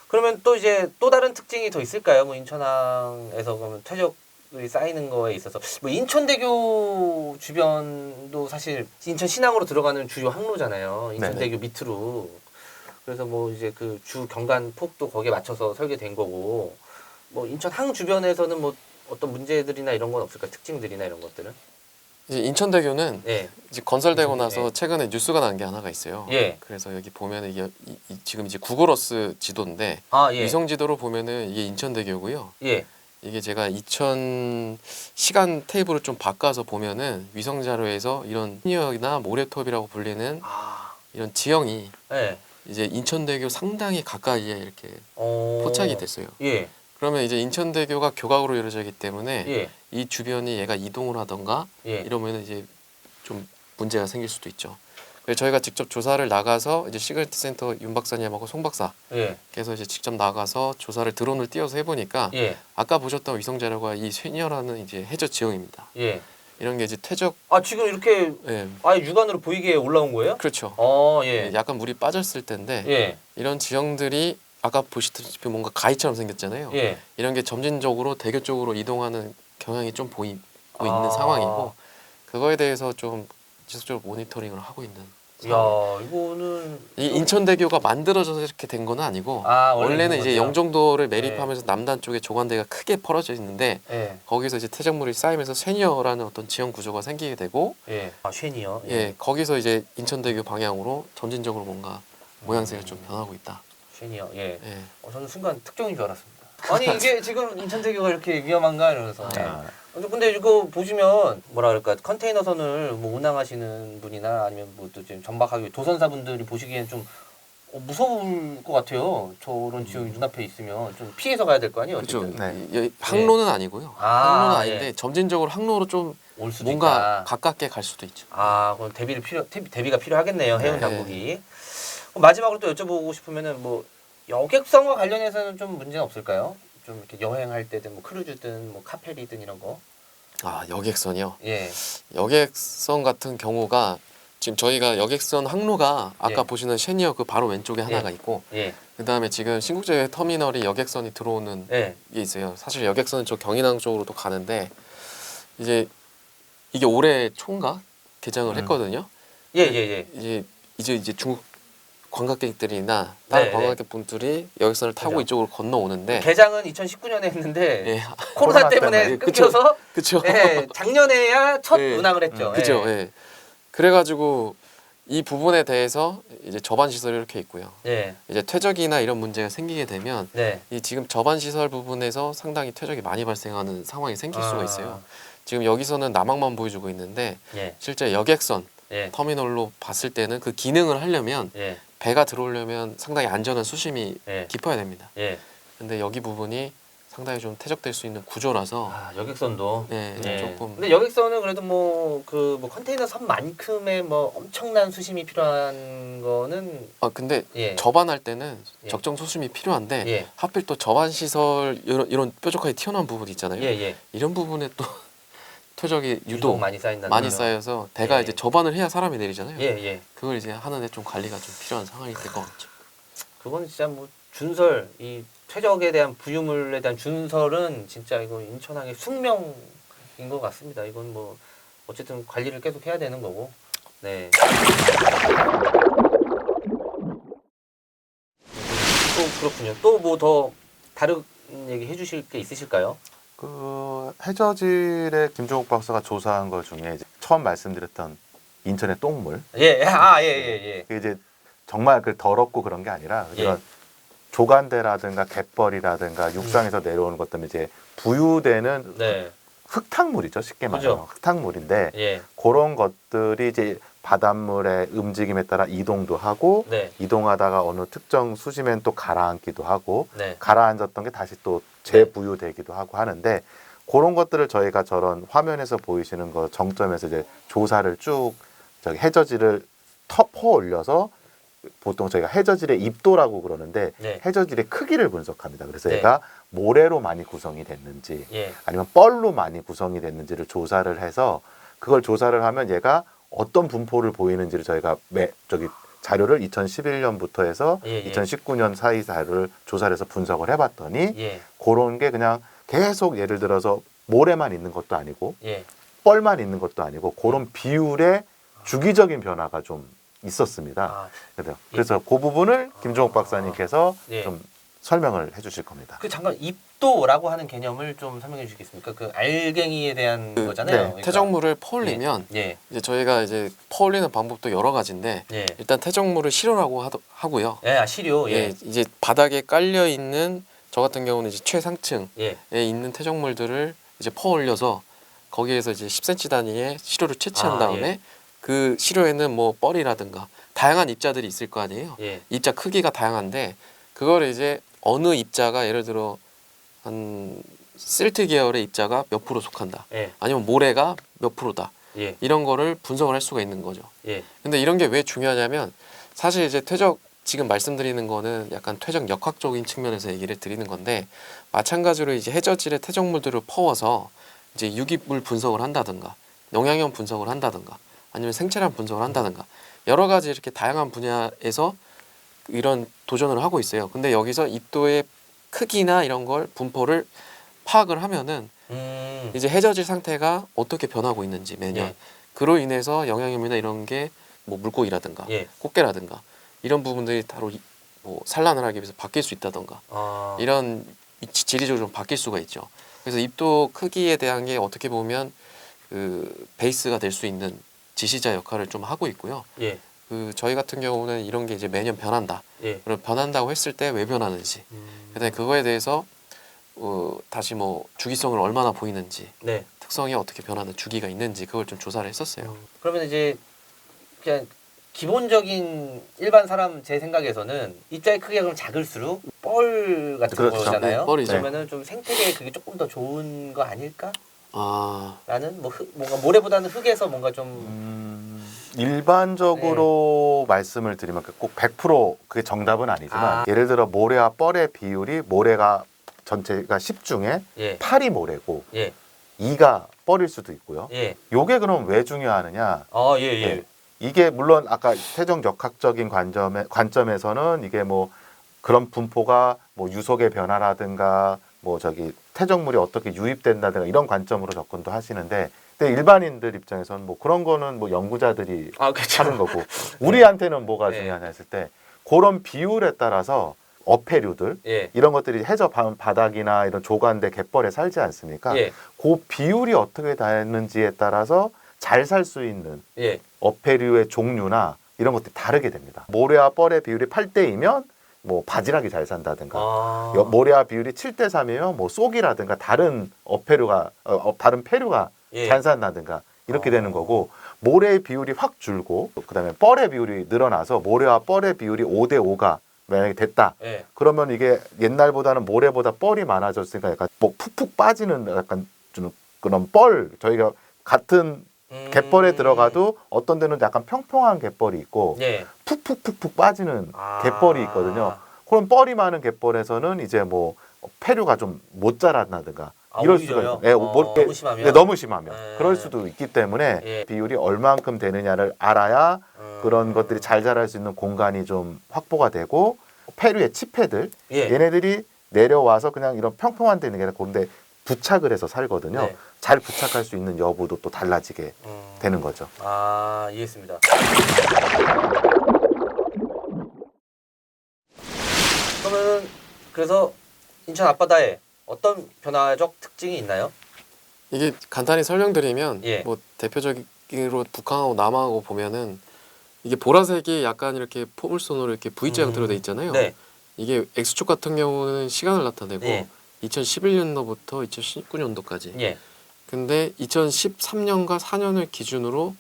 그러면 또 이제 또 다른 특징이 더 있을까요? 뭐 인천항에서 그러면 퇴적이 쌓이는 거에 있어서 뭐 인천대교 주변도 사실 인천 신항으로 들어가는 주요 항로잖아요. 인천대교 밑으로. 그래서 뭐 이제 그 주 경관 폭도 거기에 맞춰서 설계된 거고 뭐 인천항 주변에서는 뭐 어떤 문제들이나 이런 건 없을까? 특징들이나 이런 것들은? 이제 인천대교는 예. 이제 건설되고 나서 예. 최근에 뉴스가 난 게 하나가 있어요. 예. 그래서 여기 보면 이게 지금 이제 구글어스 지도인데 아, 예. 위성 지도로 보면은 이게 인천대교고요. 예. 이게 제가 2000 시간 테이블을 좀 바꿔서 보면은 위성 자료에서 이런 신여나 모래톱이라고 불리는 아. 이런 지형이 예. 이제 인천대교 상당히 가까이에 이렇게 어. 포착이 됐어요. 예. 그러면 이제 인천대교가 교각으로 이루어져 있기 때문에 예. 이 주변이 얘가 이동을 하던가 예. 이러면 이제 좀 문제가 생길 수도 있죠. 그래서 저희가 직접 조사를 나가서 이제 시그널티 센터 윤 박사님하고 송 박사께서 예. 이제 직접 나가서 조사를 드론을 띄워서 해보니까 예. 아까 보셨던 위성 자료가 이 쇠녀라는 이제 해저 지형입니다. 예. 이런 게 이제 퇴적, 아, 지금 이렇게 예, 아예 육안으로 보이게 올라온 거예요? 그렇죠. 예. 약간 물이 빠졌을 텐데 예. 이런 지형들이 아까 보시다시피 뭔가 가위처럼 생겼잖아요. 예. 이런 게 점진적으로 대교 쪽으로 이동하는 경향이 좀 보이고 아. 있는 상황이고 그거에 대해서 좀 지속적으로 모니터링을 하고 있는 야, 상황이에요. 이거는 이 인천대교가 만들어져서 이렇게 된 건 아니고 원래는 이제 거죠? 영종도를 매립하면서 남단 쪽에 조관대가 크게 벌어져 있는데 예. 거기서 이제 퇴적물이 쌓이면서 쇠니어라는 어떤 지형 구조가 생기게 되고 예. 아, 쉔이요. 예, 거기서 이제 인천대교 방향으로 점진적으로 뭔가 모양새가 좀 변하고 있다. 쉔이요. 예. 예. 저는 순간 특종인 줄 알았습니다. 아니 이게 지금 인천대교가 이렇게 위험한가 이러면서. 근데 이거 보시면 뭐라 그럴까 컨테이너선을 뭐 운항하시는 분이나 아니면 뭐 또 지금 전박하기 도선사분들이 보시기엔 좀 무서울 것 같아요. 저런 지형이 눈앞에 있으면 좀 피해서 가야 될 거 아니에요. 그렇죠. 어쨌든. 항로는 아니고요. 아, 항로는 아닌데 예. 점진적으로 항로로 좀 올 수도 뭔가 있다. 가깝게 갈 수도 있죠. 아, 그럼 대비가 필요하겠네요. 해운 네. 당국이. 마지막으로 또 여쭤보고 싶으면은 뭐 여객선과 관련해서는 좀 문제는 없을까요? 좀 이렇게 여행할 때든 뭐 크루즈든 뭐 카페리든 이런 거. 아, 여객선이요. 예. 여객선 같은 경우가 지금 저희가 여객선 항로가 아까 예. 보시는 셰니어 그 바로 왼쪽에 하나가 있고 예. 그다음에 지금 신국제 터미널이 여객선이 들어오는 예. 게 있어요. 사실 여객선은 저 경인항 쪽으로도 가는데 이제 이게 올해 초인가 개장을 했거든요. 예, 예, 예. 이제 중국 관광객들이나 다른 네, 관광객분들이 여객선을 타고 그죠. 이쪽으로 건너오는데 개장은 2019년에 했는데 예, 코로나 때문에 끊겨서 그쵸. 예, 작년에야 첫 예. 운항을 했죠. 그죠. 예. 예. 그래가지고 이 부분에 대해서 이제 접안 시설이 이렇게 있고요. 예. 이제 퇴적이나 이런 문제가 생기게 되면 네. 이 지금 접안 시설 부분에서 상당히 퇴적이 많이 발생하는 상황이 생길 수가 있어요. 지금 여기서는 남항만 보여주고 있는데 예. 실제 여객선 예. 터미널로 봤을 때는 그 기능을 하려면 예. 배가 들어오려면 상당히 안전한 수심이 예. 깊어야 됩니다. 예. 근데 여기 부분이 상당히 좀 퇴적될 수 있는 구조라서 아, 여객선도. 네, 예. 조금. 근데 여객선은 그래도 뭐 컨테이너 선만큼의 뭐 엄청난 수심이 필요한 거는 근데 예. 접안할 때는 예. 적정 수심이 필요한데 예. 하필 또 접안 시설 이런 뾰족하게 튀어나온 부분 있잖아요. 예, 예. 이런 부분에 또 퇴적이 유독 많이 쌓인다는 많이 거죠. 쌓여서 대가 예. 이제 접안을 해야 사람이 내리잖아요. 예, 예. 그걸 이제 하는데 좀 관리가 좀 필요한 상황이 될 것 같죠. 그건 진짜 뭐 준설 이 퇴적에 대한 부유물에 대한 준설은 진짜 이거 인천항의 숙명인 것 같습니다. 이건 뭐 어쨌든 관리를 계속 해야 되는 거고. 네. 또 그렇군요. 또 뭐 더 다른 얘기 해주실 게 있으실까요? 그 해저질에 김종욱 박사가 조사한 것 중에 이제 처음 말씀드렸던 인천의 똥물. 예, 아, 예, 예, 예. 그게 이제 정말 그 더럽고 그런 게 아니라 예. 이런 조간대라든가 갯벌이라든가 육상에서 내려오는 것 때문에 이제 부유되는 네. 흙탕물이죠. 쉽게 말하면 그죠. 흙탕물인데 예. 그런 것들이 이제 바닷물의 움직임에 따라 이동도 하고 네. 이동하다가 어느 특정 수심엔 또 가라앉기도 하고 네. 가라앉았던 게 다시 또 재부유되기도 하고 하는데 그런 것들을 저희가 저런 화면에서 보이시는 거 정점에서 이제 조사를 쭉 저기 해저지를 퍼 올려서 보통 저희가 해저질의 입도라고 그러는데 네. 해저질의 크기를 분석합니다. 그래서 네. 얘가 모래로 많이 구성이 됐는지 예. 아니면 뻘로 많이 구성이 됐는지를 조사를 해서 그걸 조사를 하면 얘가 어떤 분포를 보이는지를 저희가 자료를 2011년부터 해서 예, 예. 2019년 사이 자료를 조사를 해서 분석을 해봤더니 예. 그런 게 그냥 계속 예를 들어서 모래만 있는 것도 아니고 예. 뻘만 있는 것도 아니고 그런 비율의 주기적인 변화가 좀 있었습니다. 아, 그래서 그 부분을 김종욱 박사님께서 예. 좀 설명을 해주실 겁니다. 그 잠깐 입도라고 하는 개념을 좀 설명해 주시겠습니까? 그 알갱이에 대한 거잖아요. 네. 그러니까. 태적물을 퍼올리면 예. 이제 저희가 이제 퍼올리는 방법도 여러 가지인데 예. 일단 태적물을 실어라고 하고요. 예, 시료. 예, 예. 이제 바닥에 깔려 있는 저 같은 경우는 이제 최상층에 예. 있는 태적물들을 이제 퍼올려서 거기에서 이제 10cm 단위의 시료를 채취한 아, 다음에 예. 그 시료에는 뭐 뻘이라든가 다양한 입자들이 있을 거 아니에요. 예. 입자 크기가 다양한데 그거를 이제 어느 입자가 예를 들어 한 실트 계열의 입자가 몇 프로 속한다. 예. 아니면 모래가 몇 프로다. 예. 이런 거를 분석을 할 수가 있는 거죠. 예. 근데 이런 게 왜 중요하냐면 사실 이제 퇴적 지금 말씀드리는 거는 약간 퇴적 역학적인 측면에서 얘기를 드리는 건데 마찬가지로 이제 해저질의 퇴적물들을 퍼워서 이제 유기물 분석을 한다든가 영양염 분석을 한다든가 아니면 생체량 분석을 한다든가 여러 가지 이렇게 다양한 분야에서 이런 도전을 하고 있어요. 근데 여기서 입도의 크기나 이런 걸 분포를 파악을 하면은 이제 해저질 상태가 어떻게 변하고 있는지 매년 예. 그로 인해서 영양염이나 이런 게 뭐 물고기라든가 예. 꽃게라든가 이런 부분들이 바로 뭐 산란을 하기 위해서 바뀔 수 있다던가 아. 이런 지리적으로 좀 바뀔 수가 있죠. 그래서 입도 크기에 대한 게 어떻게 보면 그 베이스가 될 수 있는 지시자 역할을 좀 하고 있고요. 예. 그 저희 같은 경우는 이런 게 이제 매년 변한다. 예. 그럼 변한다고 했을 때 왜 변하는지, 그다음에 그거에 대해서 다시 뭐 주기성을 얼마나 보이는지, 네. 특성이 어떻게 변하는 주기가 있는지 그걸 좀 조사를 했었어요. 그러면 이제 그냥 기본적인 일반 사람 제 생각에서는 입자의 크기가 그럼 작을수록 뻘 같은 그렇죠. 거잖아요. 네, 뻘이죠. 그러면은 좀 생태계에 그게 조금 더 좋은 거 아닐까? 아, 라는 뭐 뭔가 모래보다는 흙에서 뭔가 좀 일반적으로 말씀을 드리면 꼭 100% 그게 정답은 아니지만 예를 들어 모래와 뻘의 비율이 모래가 전체가 10 중에 예. 8이 모래고 예. 2가 뻘일 수도 있고요. 예. 요게 그럼 왜 중요하느냐? 예, 예. 네. 이게 물론 아까 태적 역학적인 관점에서는 이게 뭐 그런 분포가 뭐 유속의 변화라든가 뭐 저기 태적물이 어떻게 유입된다든가 이런 관점으로 접근도 하시는데 근데 일반인들 입장에서는 뭐 그런 거는 뭐 연구자들이 그렇죠. 하는 거고 우리한테는 뭐가 네. 중요하냐 했을 때 그런 비율에 따라서 어패류들 예. 이런 것들이 해저 바닥이나 이런 조간대 갯벌에 살지 않습니까? 예. 그 비율이 어떻게 되는지에 따라서 잘 살 수 있는 예. 어패류의 종류나 이런 것들이 다르게 됩니다. 모래와 뻘의 비율이 8대이면 뭐 바지락이 잘 산다든가 모래와 비율이 7대3이면 뭐 쏘기라든가 다른 어패류가 다른 패류가 예. 잘 산다든가 이렇게 되는 거고 모래의 비율이 확 줄고 그다음에 뻘의 비율이 늘어나서 모래와 뻘의 비율이 5대5가 만약에 됐다. 예. 그러면 이게 옛날보다는 모래보다 뻘이 많아졌으니까 약간 뭐 푹푹 빠지는 약간 좀 그런 뻘 저희가 같은 갯벌에 들어가도 어떤 데는 약간 평평한 갯벌이 있고 예. 푹푹푹푹 빠지는 갯벌이 있거든요. 그럼 뻘이 많은 갯벌에서는 이제 뭐 폐류가 좀 못 자란다든가 이럴 수가 오히려요? 있어요. 너무 심하면? 네, 너무 심하면 예. 그럴 수도 있기 때문에 예. 비율이 얼만큼 되느냐를 알아야 그런 것들이 잘 자랄 수 있는 공간이 좀 확보가 되고 폐류의 치패들 예. 얘네들이 내려와서 그냥 이런 평평한 데 있는 게 아니라 그런데 부착을 해서 살거든요. 네. 잘 부착할 수 있는 여부도 또 달라지게 되는 거죠. 이해했습니다. 그러면 그래서 인천 앞바다에 어떤 변화적 특징이 있나요? 이게 간단히 설명드리면 예. 뭐 대표적으로 북한하고 남한하고 보면은 이게 보라색이 약간 이렇게 포물선으로 이렇게 V자 형태로 돼 있잖아요. 네. 이게 X축 같은 경우는 시간을 나타내고 예. 2011년도부터 2019년도까지. 예. 근데 2013년과 4년을 기준으로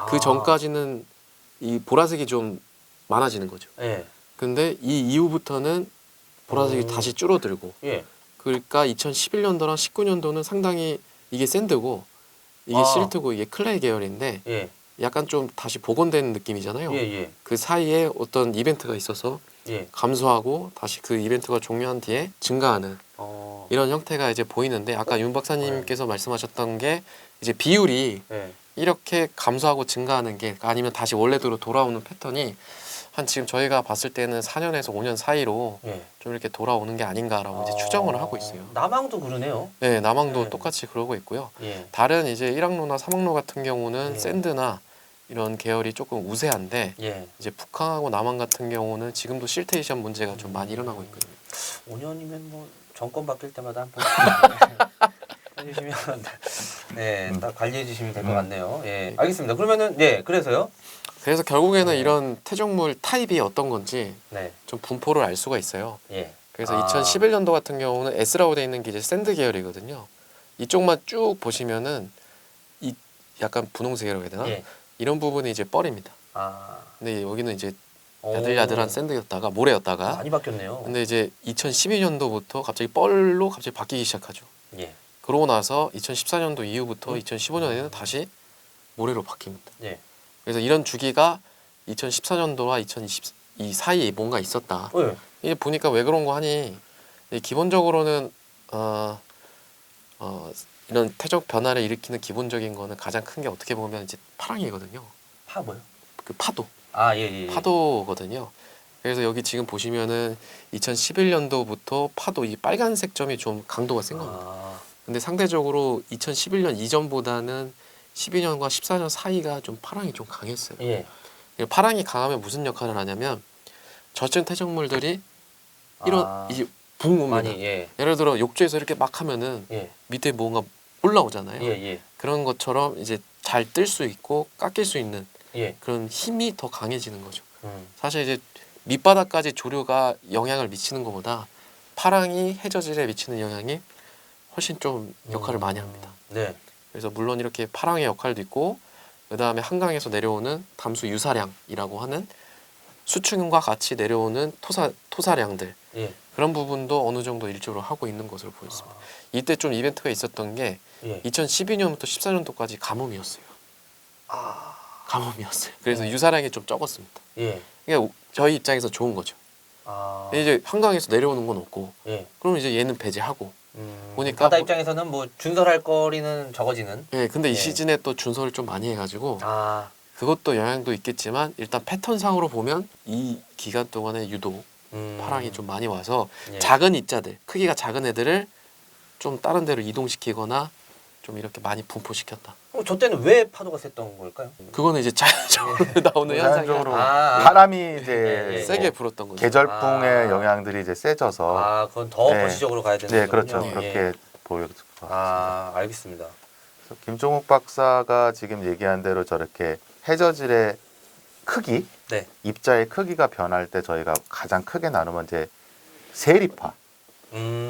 그 전까지는 이 보라색이 좀 많아지는 거죠. 예. 근데 이 이후부터는 보라색이 다시 줄어들고 예. 그러니까 2011년도랑 19년도는 상당히 이게 샌드고 이게 실트고 이게 클레이 계열인데 예. 약간 좀 다시 복원된 느낌이잖아요. 예. 예. 그 사이에 어떤 이벤트가 있어서 예. 감소하고 다시 그 이벤트가 종료한 뒤에 증가하는 이런 형태가 이제 보이는데 아까 윤 박사님께서 말씀하셨던 게 이제 비율이 예. 이렇게 감소하고 증가하는 게 아니면 다시 원래대로 돌아오는 패턴이 한 지금 저희가 봤을 때는 4년에서 5년 사이로 예. 좀 이렇게 돌아오는 게 아닌가라고 이제 추정을 하고 있어요. 남항도 그러네요. 네, 남항도 네. 똑같이 그러고 있고요. 예. 다른 이제 1항로나 3항로 같은 경우는 예. 샌드나 이런 계열이 조금 우세한데 예. 이제 북항하고 남항 같은 경우는 지금도 실테이션 문제가 좀 많이 일어나고 있거든요. 5년이면 뭐 정권 바뀔 때마다 한 번 해주시면 네, 딱 관리해 주시면 될 것 같네요. 예, 알겠습니다. 그러면은 네, 그래서요. 그래서 결국에는 네. 이런 퇴적물 타입이 어떤 건지 네, 좀 분포를 알 수가 있어요. 예. 그래서 아. 2011년도 같은 경우는 S라고 되어 있는 게 이제 샌드 계열이거든요. 이쪽만 쭉 보시면은 이 약간 분홍색이라고 해야 되나? 예. 이런 부분이 이제 뻘입니다. 아. 근데 여기는 이제 오. 야들야들한 샌드였다가 모래였다가 많이 바뀌었네요. 근데 이제 2012년도부터 갑자기 뻘로 갑자기 바뀌기 시작하죠. 예. 그러고 나서 2014년도 이후부터 2015년에는 다시 모래로 바뀝니다. 예. 그래서 이런 주기가 2014년도와 2022 사이에 뭔가 있었다. 예. 이게 보니까 왜 그런 거 하니 이게 기본적으로는 이런 태적 변화를 일으키는 기본적인 거는 가장 큰 게 어떻게 보면 이제 파랑이거든요. 파 뭐요? 그 파도. 아, 예, 예. 파도거든요. 그래서 여기 지금 보시면은 2011년도부터 파도 이 빨간색 점이 좀 강도가 센 겁니다. 아. 근데 상대적으로 2011년 이전보다는 12년과 14년 사이가 좀 파랑이 좀 강했어요. 예. 파랑이 강하면 무슨 역할을 하냐면 젖은 퇴적물들이 아. 이제 붕 옵니다. 많이 예. 예를 들어 욕조에서 이렇게 막 하면은 예. 밑에 뭔가 올라오잖아요. 예, 예. 그런 것처럼 이제 잘 뜰 수 있고 깎일 수 있는 예. 그런 힘이 더 강해지는 거죠. 음. 사실 이제 밑바닥까지 조류가 영향을 미치는 것보다 파랑이 해저질에 미치는 영향이 훨씬 좀 역할을 많이 합니다. 네. 그래서 물론 이렇게 파랑의 역할도 있고 그 다음에 한강에서 내려오는 담수 유사량이라고 하는 수층과 같이 내려오는 토사량들 예. 그런 부분도 어느 정도 일조를 하고 있는 것으로 보였습니다. 이때 좀 이벤트가 있었던 게 예. 2012년부터 14년도까지 가뭄이었어요. 아. 가뭄이었어요. 그래서 네. 유사량이 좀 적었습니다. 예. 그러니까 저희 입장에서 좋은 거죠. 아. 이제 한강에서 내려오는 건 없고 예. 그럼 이제 얘는 배제하고 보니까 바다 입장에서는 뭐 준설할 거리는 적어지는. 예, 근데 이 예. 시즌에 또 준설을 좀 많이 해가지고 아. 그것도 영향도 있겠지만 일단 패턴상으로 보면 이 기간 동안에 유독 파랑이 좀 많이 와서 예. 작은 입자들 크기가 작은 애들을 좀 다른 데로 이동시키거나 좀 이렇게 많이 분포시켰다. 저 때는 왜 파도가 셌던 걸까요? 그거는 이제 자연적으로 나오는 현상이라 자연적으로 아. 바람이 이제 예, 예. 세게 뭐 불었던 거죠. 계절풍의 아. 영향들이 이제 세져서 아, 그건 더 네. 거시적으로 가야 되는 네, 거군요. 그렇죠. 예. 그렇게 보일 것 같습니다. 아, 알겠습니다. 그래서 김종욱 박사가 지금 얘기한 대로 저렇게 해저질의 크기, 네. 입자의 크기가 변할 때 저희가 가장 크게 나누면 이제 세리파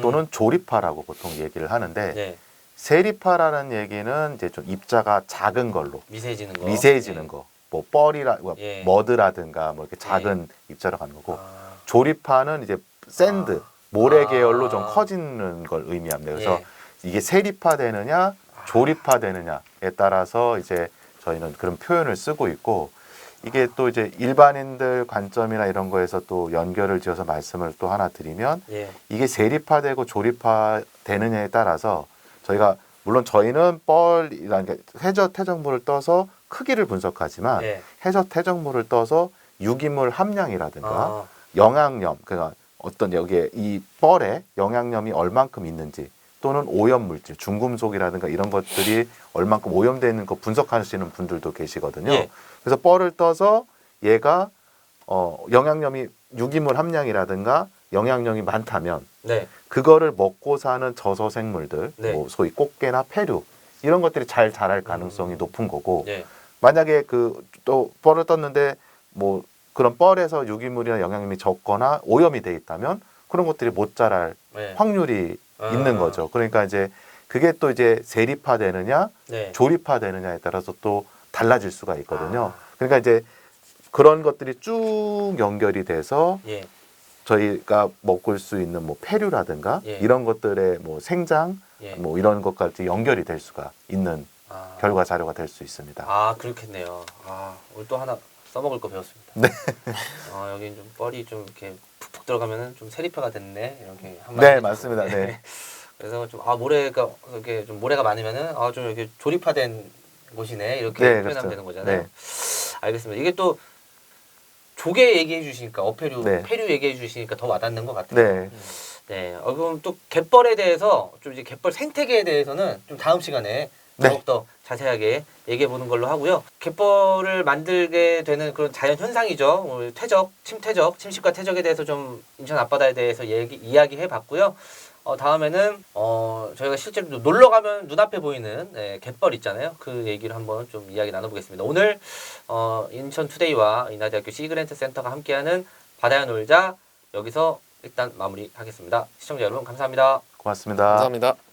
또는 조리파라고 보통 얘기를 하는데 네. 세리파라는 얘기는 이제 좀 입자가 작은 걸로 미세해지는 거. 미세해지는 예. 거, 뭐 뻘이라, 예. 머드라든가 뭐 이렇게 작은 입자로 가는 거고 아. 조리파는 이제 샌드, 모래 아. 계열로 좀 커지는 걸 의미합니다. 그래서 예. 이게 세리파 되느냐, 조리파 되느냐에 따라서 이제 저희는 그런 표현을 쓰고 있고 이게 또 이제 일반인들 관점이나 이런 거에서 또 연결을 지어서 말씀을 또 하나 드리면 예. 이게 세리파되고 조리파 되느냐에 따라서 저희가 물론 저희는 뻘이라는 게 해저 퇴적물을 떠서 크기를 분석하지만 예. 해저 퇴적물을 떠서 유기물 함량이라든가 아. 영양염 그러니까 어떤 여기에 이 뻘에 영양염이 얼만큼 있는지 또는 오염물질 중금속이라든가 이런 것들이 얼만큼 오염되어 있는 거 분석하시는 분들도 계시거든요. 예. 그래서 뻘을 떠서 얘가 영양염이 유기물 함량이라든가 영양염이 많다면 네. 그거를 먹고 사는 저소생물들, 네. 뭐 소위 꽃게나 페류 이런 것들이 잘 자랄 가능성이 높은 거고 예. 만약에 그 또 뻘을 떴는데 뭐 그런 뻘에서 유기물이나 영양염이 적거나 오염이 돼 있다면 그런 것들이 못 자랄 예. 확률이 아. 있는 거죠. 그러니까 이제 그게 또 이제 세리파 되느냐 네. 조리파 되느냐에 따라서 또 달라질 수가 있거든요. 아. 그러니까 이제 그런 것들이 쭉 연결이 돼서 예. 저희가 먹을 수 있는 뭐 폐류라든가 예. 이런 것들의 뭐 생장 예. 뭐 이런 것까지 연결이 될 수가 있는 아. 결과 자료가 될 수 있습니다. 아, 그렇겠네요. 아, 오늘 또 하나 써먹을 거 배웠습니다. 네. 여기 좀 뻘이 좀 이렇게 푹푹 들어가면은 좀 세리파가 됐네. 이렇게 한 네, 마디 맞습니다. 해주시고. 네. 그래서 좀 모래가 이렇게 좀 모래가 많으면은 좀 이렇게 조리파된 곳이네. 이렇게 네, 표현하면 그렇죠. 되는 거잖아요. 네. 알겠습니다. 이게 또 조개 얘기해 주시니까 어패류, 네. 폐류 얘기해 주시니까 더 와닿는 것 같아요. 네. 네. 그럼 또 갯벌에 대해서 좀 이제 갯벌 생태계에 대해서는 좀 다음 시간에 네. 더욱더 자세하게 얘기해 보는 걸로 하고요. 갯벌을 만들게 되는 그런 자연 현상이죠. 퇴적, 침퇴적, 침식과 퇴적에 대해서 좀 인천 앞바다에 대해서 이야기해 봤고요. 다음에는 저희가 실제로 놀러 가면 눈앞에 보이는 갯벌 있잖아요. 그 얘기를 한번 좀 이야기 나눠보겠습니다. 오늘 인천 투데이와 인하대학교 시그랜트 센터가 함께하는 바다야 놀자 여기서 일단 마무리하겠습니다. 시청자 여러분 감사합니다. 고맙습니다. 감사합니다.